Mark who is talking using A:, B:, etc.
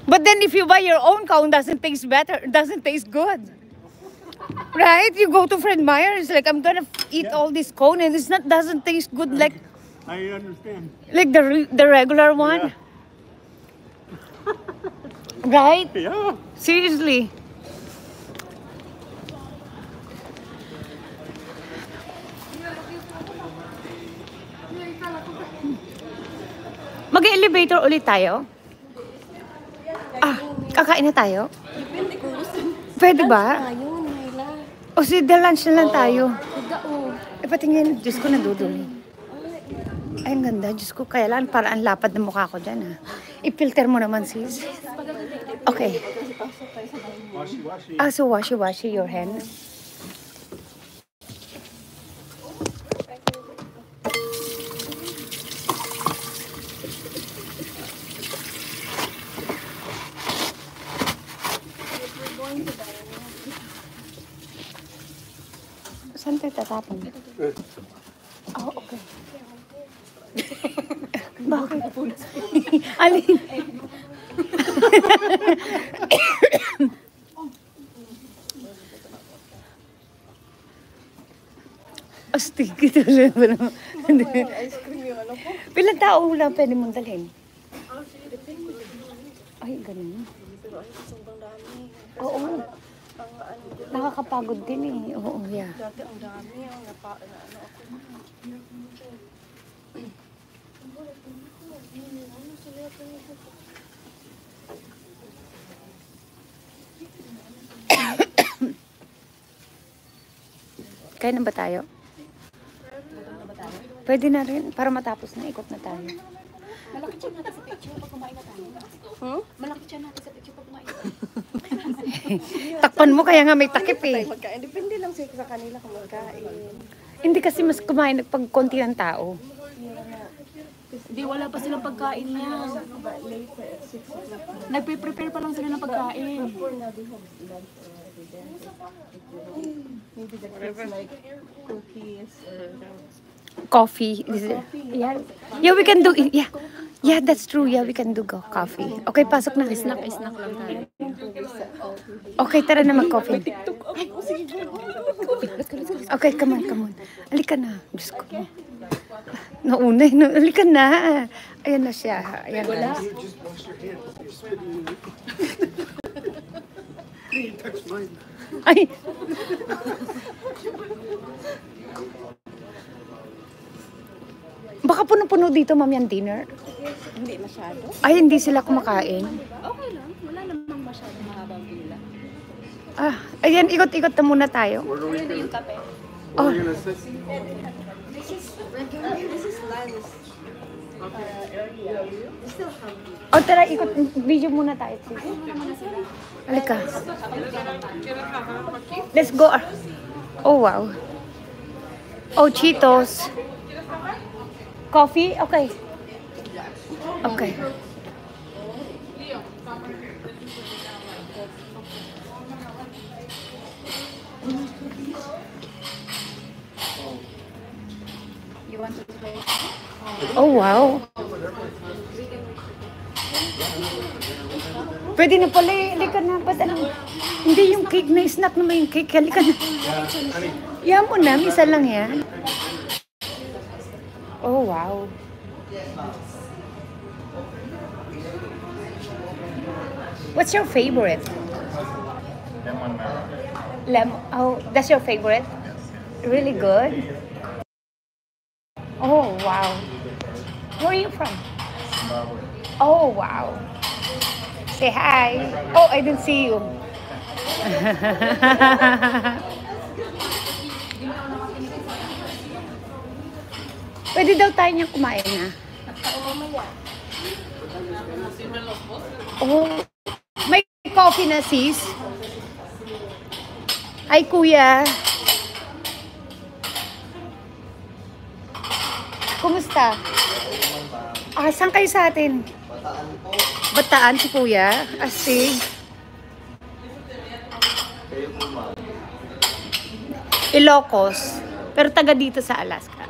A: But then if you buy your own cone, doesn't taste better, doesn't taste good. Right? You go to Fred Meyer, it's like, I'm gonna eat all this cone and it's not, doesn't taste good like,
B: I understand.
A: like the regular one. Right?
B: Yeah.
A: Seriously. Mag-elevator ulit tayo? Ah, kakain na tayo?
C: Depende kung gusto.
A: Pwede ba?
C: Ayun, Myla.
A: O si the lunch na lang tayo.
C: Higao.
A: Patingin, Diyos ko, naduduli. Ay, ang ganda. Diyos ko, kaya lang, para ang lapad ng mukha ko dyan, ha. I-filter mo naman, sis. Okay.
B: Washi.
A: Ah, so washi your hands. Saan tayo tatapon? Oh, okay. Bakit? Alin? Astig kita lang.
C: Ice cream yung ano ko.
A: Pilang tao lang pwede mong dalhin? Ay, ganun.
C: Pero ay, sobrang dami.
A: Oo.
C: Ang ano din.
A: Nakakapagod din eh. Oo, yeah.
C: Dati ang dami. Ang ano ako.
A: Kaya na ba tayo? Pwede na rin, para matapos na, ikot na tayo.
C: Malaki siya natin sa picture pag kumain na tayo. Malaki siya natin sa picture pag kumain na tayo.
A: Takpan mo, kaya nga may takip eh.
C: Magkain. Depende lang sa kanila kung magkain.
A: Hindi kasi mas kumain pag konti ng tao.
D: Hindi, wala pa silang pagkain niya. Nagpe-prepare pa lang sila ng pagkain.
C: Maybe the kids like cookies or
A: Coffee. Yeah. Yeah, we can do it. Yeah. Yeah, that's true. Yeah, we can do coffee. Okay, pasok na.
D: Snack lang tayo.
A: Okay, tara na mag-coffee. Okay, come on. Halika na. Diyos ko. Nauna. Halika na. Ayan na siya. Ayan na.
B: You just wash your hands. You're spitting. You touch mine.
A: Ay. Baka puno-puno dito, mamaya dinner.
C: hindi masyado.
A: Ay, hindi sila kumakain.
D: Okay lang. Wala namang masyadong mahabang pila.
A: Ah, ayan, ikot-ikot na muna tayo.
B: Where are we gonna,
D: Yung kape.
B: where are we gonna sit?
C: This is lunch.
A: O, tara, ikot. Video muna tayo. Sige. Halika. Let's go. Oh, wow. Oh, Cheetos. Coffee? Okay. Okay.
D: You want to play?
A: Oh, wow. Pwede na pala eh. Halika na. Ba't ano? Hindi yung cake na snack naman yung cake. Halika na. Yan mo na. Misa lang yan. Oh, wow. What's your favorite? Lemon. Oh, that's your favorite? Really good? Oh, wow. Where are you from? Oh, wow. Say hi. Oh, I didn't see you. Pwede daw tayo niyang kumain na. Oh, may coffee na, sis. Hi, kuya. Kumusta? Ah, saan kayo sa atin? Bataan si kuya. Astig. Ilocos. Pero taga dito sa Alaska.